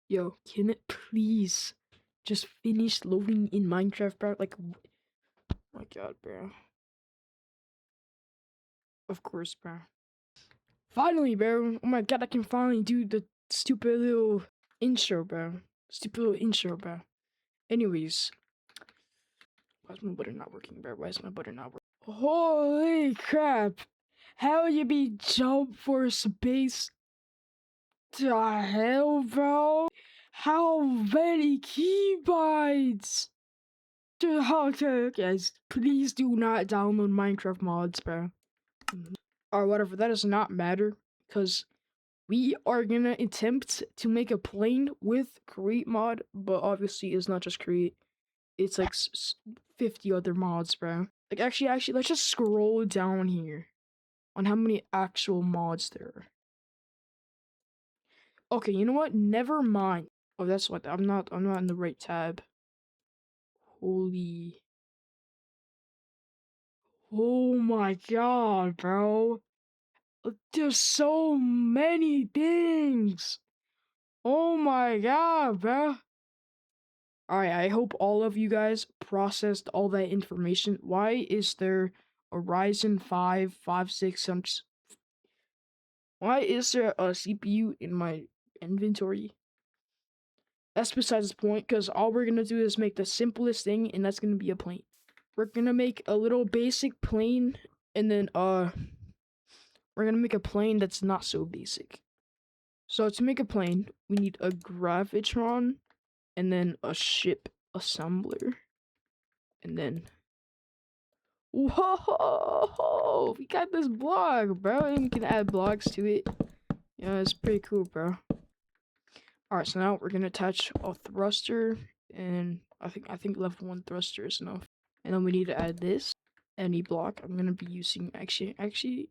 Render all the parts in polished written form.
Yo, can it please just finish loading in Minecraft, bro? Like, oh my god, bro. Of course, bro. Finally, bro. Oh my god, I can finally do the stupid little intro, bro. Stupid little intro, bro. Anyways, why is my butter not working, bro? Why is my butter not working? Holy crap! How you be jump for space? The hell, bro? How many keybites? Okay, guys, please do not download Minecraft mods, bro. Or whatever, that does not matter, because we are gonna attempt to make a plane with create mod, but obviously it's not just create, it's like 50 other mods, bro. Like, actually, let's just scroll down here on how many actual mods there are. Okay, you know what? Never mind. Oh, that's what, I'm not in the right tab. Holy. Oh my god, bro. There's so many things. Oh my god, bro. Alright, I hope all of you guys processed all that information. Why is there a Ryzen 5 5600? Why is there a CPU in my inventory? That's besides the point, because all we're gonna do is make the simplest thing, and that's gonna be a plane. We're gonna make a little basic plane, and then we're gonna make a plane that's not so basic. So to make a plane, we need a gravitron, and then a ship assembler, and then whoa, we got this block, bro, and we can add blocks to it. Yeah, it's pretty cool, bro. Alright, so now we're gonna attach a thruster, and I think level 1 thruster is enough. And then we need to add this. Any block. I'm gonna be using actually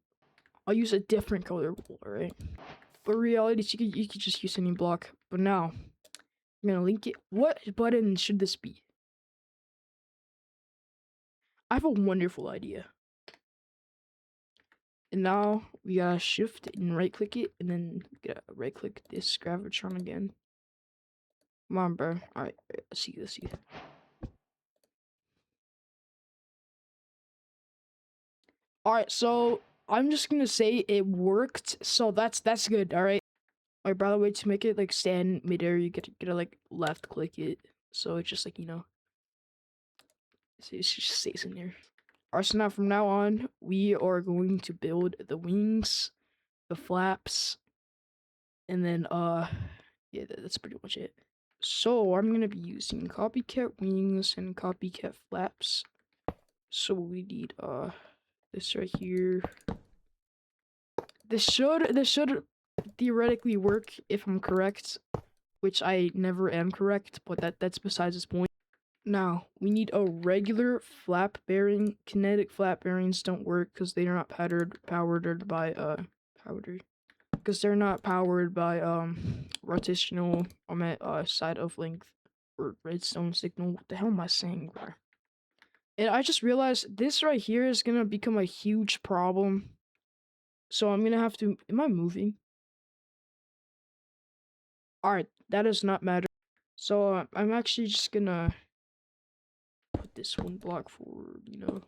I'll use a different color wool, alright? For reality, you could just use any block. But now I'm gonna link it. What button should this be? I have a wonderful idea. And now we gotta shift and right click it, and then gotta right click this gravitron again. Come on, bro. Alright, let's see. Alright, so I'm just gonna say it worked, so that's good, alright? Alright, by the way, to make it like stand midair, you gotta like left click it, so it just like, you know, it just stays in there. Alright, so now from now on, we are going to build the wings, the flaps, and then yeah, that's pretty much it. So I'm gonna be using copycat wings and copycat flaps. So we need this right here. This should theoretically work if I'm correct, which I never am correct, but that's besides this point. Now we need a regular flap bearing. Kinetic flap bearings don't work because they are not powered by rotational side of length or redstone signal. What the hell am I saying, bro? And I just realized this right here is gonna become a huge problem. So I'm gonna have to. Am I moving? Alright, that does not matter. So I'm actually just gonna put this one block forward, you know,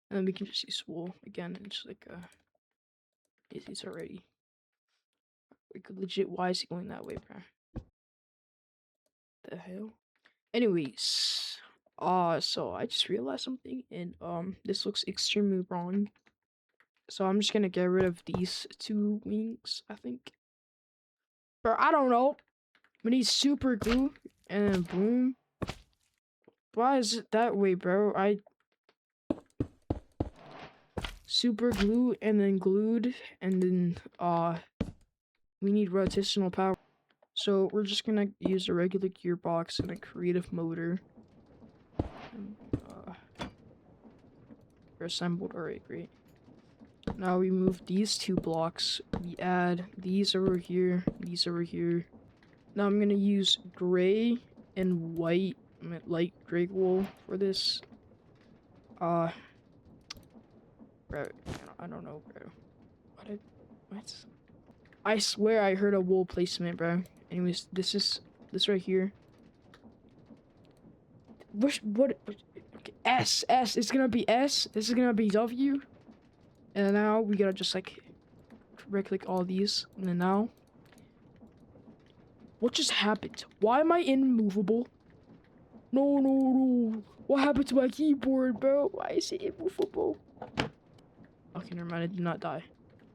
and then we can just use wool again. And just like it's already like legit. Why is it going that way, bro? The hell. Anyways, so I just realized something, and this looks extremely wrong. So I'm just gonna get rid of these two wings, I think. Bro, I don't know. We need super glue, and then boom. Why is it that way, bro? Super glue and then glued, and then we need rotational power. So we're just gonna use a regular gearbox and a creative motor. And, we're assembled. Alright, great. Now we move these two blocks. We add these over here, these over here. Now I'm gonna use gray and white, light gray wool for this. Bro, I don't know, bro. What? I swear I heard a wool placement, bro. Anyways, this right here. What? Okay, S. It's gonna be S. This is gonna be W. And now we gotta just like right-click all these. And then now, what just happened? Why am I immovable? No. What happened to my keyboard, bro? Why is it immovable? Okay, never mind. I did not die.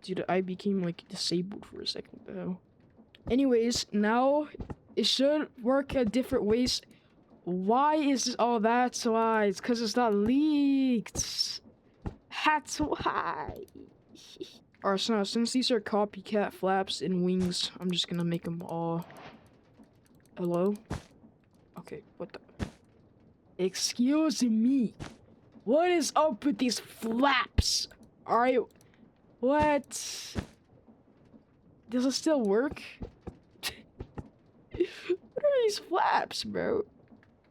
Dude, I became like disabled for a second, though. Anyways, now it should work at different ways. Why is this? Oh, that's why. It's because it's not leaked. That's why. Alright, so now since these are copycat flaps and wings, I'm just gonna make them all. Hello? Okay, what the? Excuse me. What is up with these flaps? Alright, what? Does it still work? What are these flaps, bro?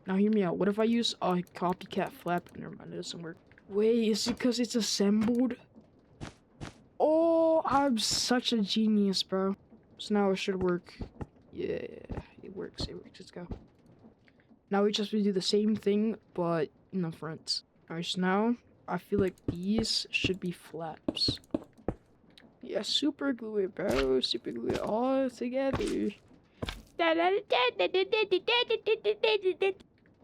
Now hear me out. What if I use a copycat flap? Never mind, it doesn't work. Wait, is it because it's assembled? Oh, I'm such a genius, bro. So now it should work. Yeah, it works. Let's go. Now we just do the same thing, but in the front. Alright, so now I feel like these should be flaps. Yeah, super glue it, bro. Super glue it all together.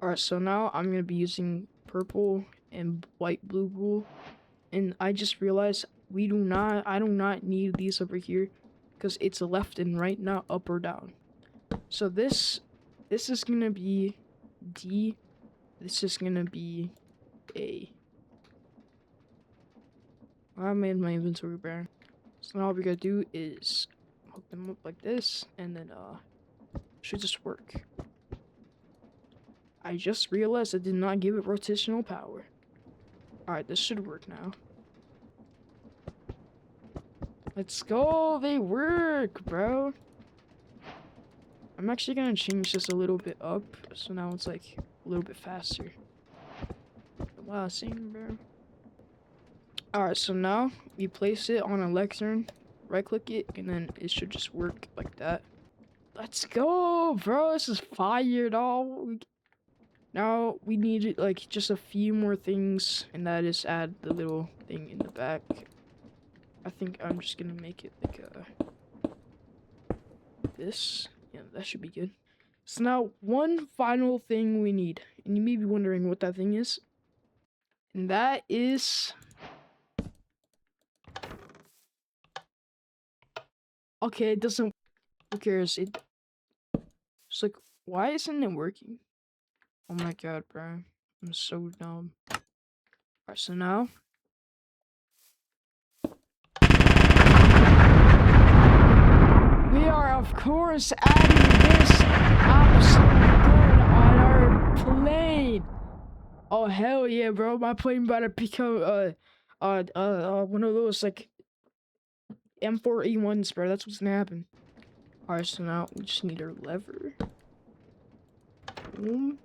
Alright, so now I'm gonna be using purple and white blue wool. And I just realized I do not need these over here because it's left and right, not up or down. So this is gonna be D. This is gonna be A. I made my inventory bare. So now all we gotta do is hook them up like this, and then should just work. I just realized I did not give it rotational power. Alright, this should work now. Let's go! They work, bro! I'm actually gonna change this a little bit up, so now it's like a little bit faster. Wow, same, bro. Alright, so now we place it on a lectern, right click it, and then it should just work like that. Let's go, bro! This is fire, dog! Now we need like just a few more things, and that is add the little thing in the back. I think I'm just gonna make it like this. Yeah, that should be good. So now one final thing we need, and you may be wondering what that thing is, and that is okay. It doesn't. Who cares? It's like, why isn't it working? Oh my god, bro, I'm so dumb. Alright, so now we are, of course, adding this absolute gun on our plane. Oh hell yeah, bro! My plane about to become one of those like M4E1s, bro. That's what's gonna happen. Alright, so now we just need our lever. Boom.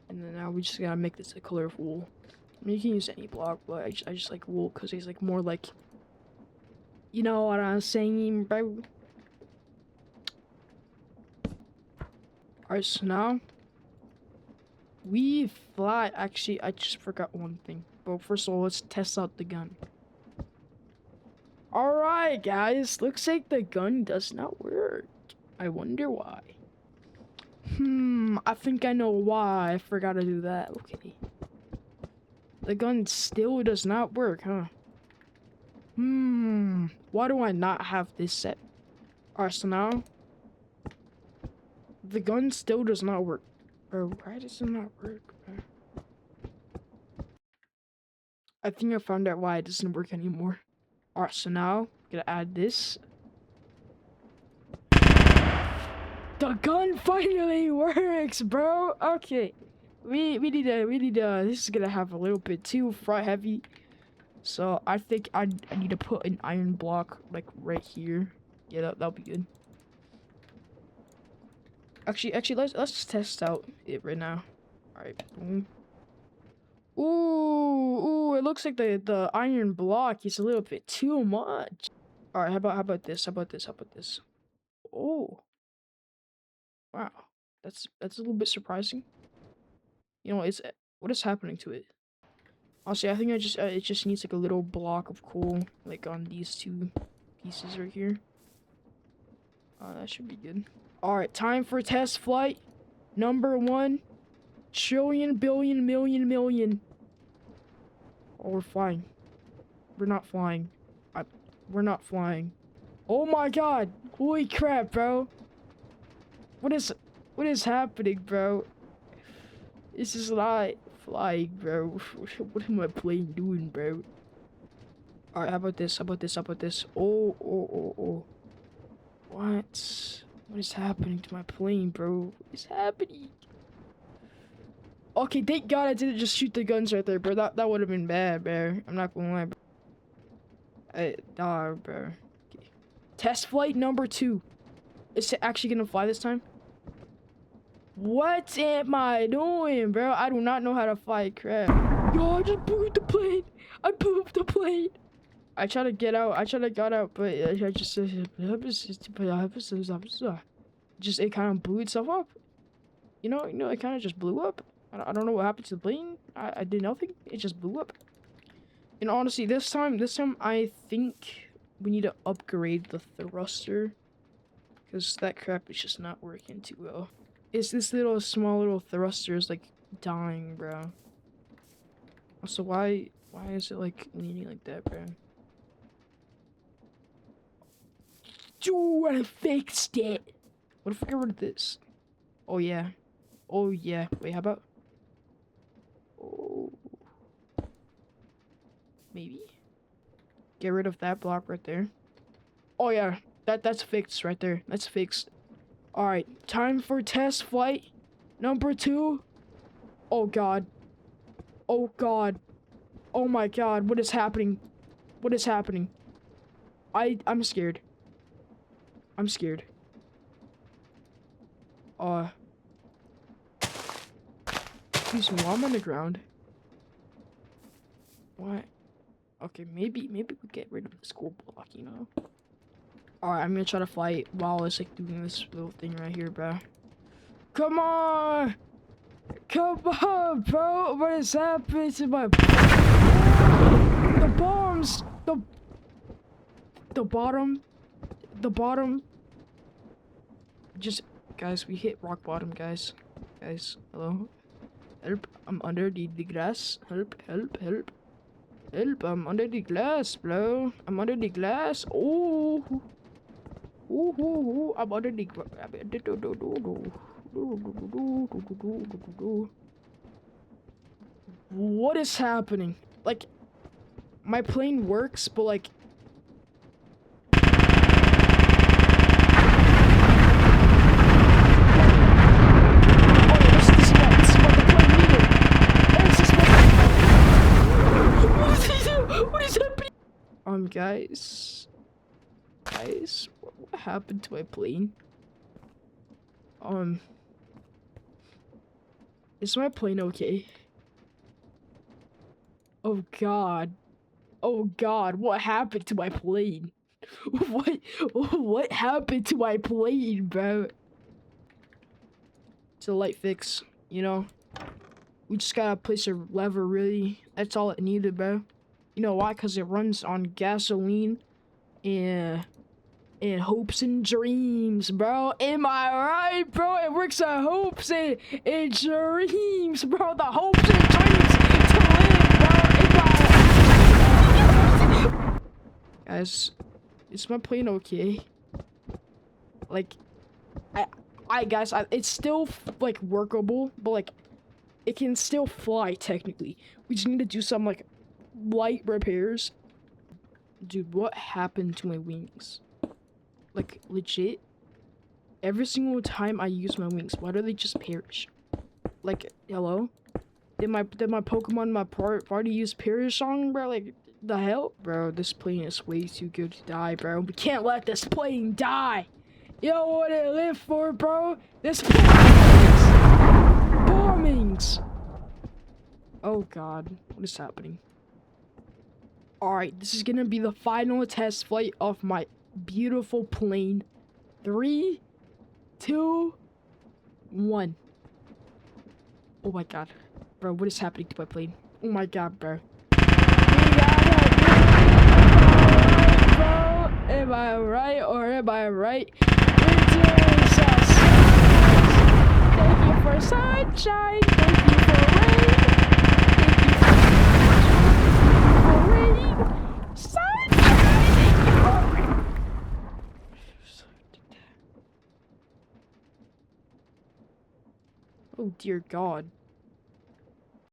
And then now we just gotta make this a color of wool. I mean, you can use any block, but I just like wool because he's like more like, you know what I'm saying, bro. Alright, so now we fly. Actually, I just forgot one thing. But first of all, let's test out the gun. Alright, guys. Looks like the gun does not work. I wonder why. I think I know why I forgot to do that. Okay. The gun still does not work, huh? Why do I not have this set? Alright, so now the gun still does not work. Bro, why does it not work, bro? I think I found out why it doesn't work anymore. Alright, so now I'm gonna add this. The gun finally works, bro. Okay, we need this is gonna have a little bit too front heavy, so I think I need to put an iron block like right here. Yeah, that'll be good. Actually, let's just test out it right now. All right, boom. Ooh, it looks like the iron block is a little bit too much. All right, how about this? How about this? How about this? Oh, wow. That's a little bit surprising. You know, it's what is happening to it? Honestly, I think it just needs like a little block of coal, like on these two pieces right here. That should be good. All right, time for test flight number 1 trillion billion million million. Oh, we're flying. We're not flying. We're not flying. Oh my god! Holy crap, bro! What is happening, bro? This is not flying, bro. What am I playing doing, bro? Alright, how about this? How about this? How about this? Oh, oh, oh, oh. What? What is happening to my plane, bro? What is happening? Okay, thank God I didn't just shoot the guns right there, bro. That would have been bad, bro. I'm not gonna lie, bro. Nah, bro. Okay. Test flight number 2. Is it actually gonna fly this time? What am I doing, bro? I do not know how to fly crap. Yo, I just blew up the plane. I blew up the plane. I tried to get out. I tried to get out, but I just it kind of blew itself up. You know, it kind of just blew up. I don't know what happened to the plane. I did nothing. It just blew up. And honestly, this time I think we need to upgrade the thruster, because that crap is just not working too well. It's this small little thruster is like dying, bro. So why is it like leaning like that, bro? Dude, I fixed it. What if I get rid of this? Oh yeah. Oh yeah. Wait, how about? Oh. Maybe. Get rid of that block right there. Oh yeah. That's fixed right there. That's fixed. Alright. Time for test flight number 2. Oh god. Oh god. Oh my god. What is happening? What is happening? I'm scared. I'm scared. Excuse me, while I'm on the ground. What? Okay, maybe we get rid of the school block, you know? Alright, I'm gonna try to fly while it's like doing this little thing right here, bro. Come on! Come on, bro! What is happening to my... The bombs! The bottom. Just, guys, we hit rock bottom, guys. Guys, hello? Help, I'm under the glass. Help. Help, I'm under the glass, bro. I'm under the glass. Oh. Ooh, I'm under the glass. What is happening? Like, my plane works, but like... Guys, what happened to my plane? Is my plane okay? Oh god, what happened to my plane? What happened to my plane, bro? It's a light fix, you know? We just gotta place a lever, really. That's all it needed, bro. You know why? Because it runs on gasoline and hopes and dreams, bro. Am I right, bro? It works on hopes and dreams, bro. The hopes and dreams to live, bro. Guys, is my plane okay? Like, guys, it's still like workable, but like, it can still fly technically. We just need to do some like light repairs. Dude, what happened to my wings? Like, legit, every single time I use my wings, why do they just perish? Like, hello? Did my Pokemon, my party use perish song, bro? Like, the hell? Bro, this plane is way too good to die, bro. We can't let this plane die! You know what it live for, bro? This plane bombings! Oh god, what is happening? Alright, this is gonna be the final test flight of my beautiful plane. 3, 2, 1. Oh my god. Bro, what is happening to my plane? Oh my god, bro. Am I right or am I right? We're doing sus. Thank you for sunshine. Thank you for rain. Thank you for rain. Sunshine. Oh dear God.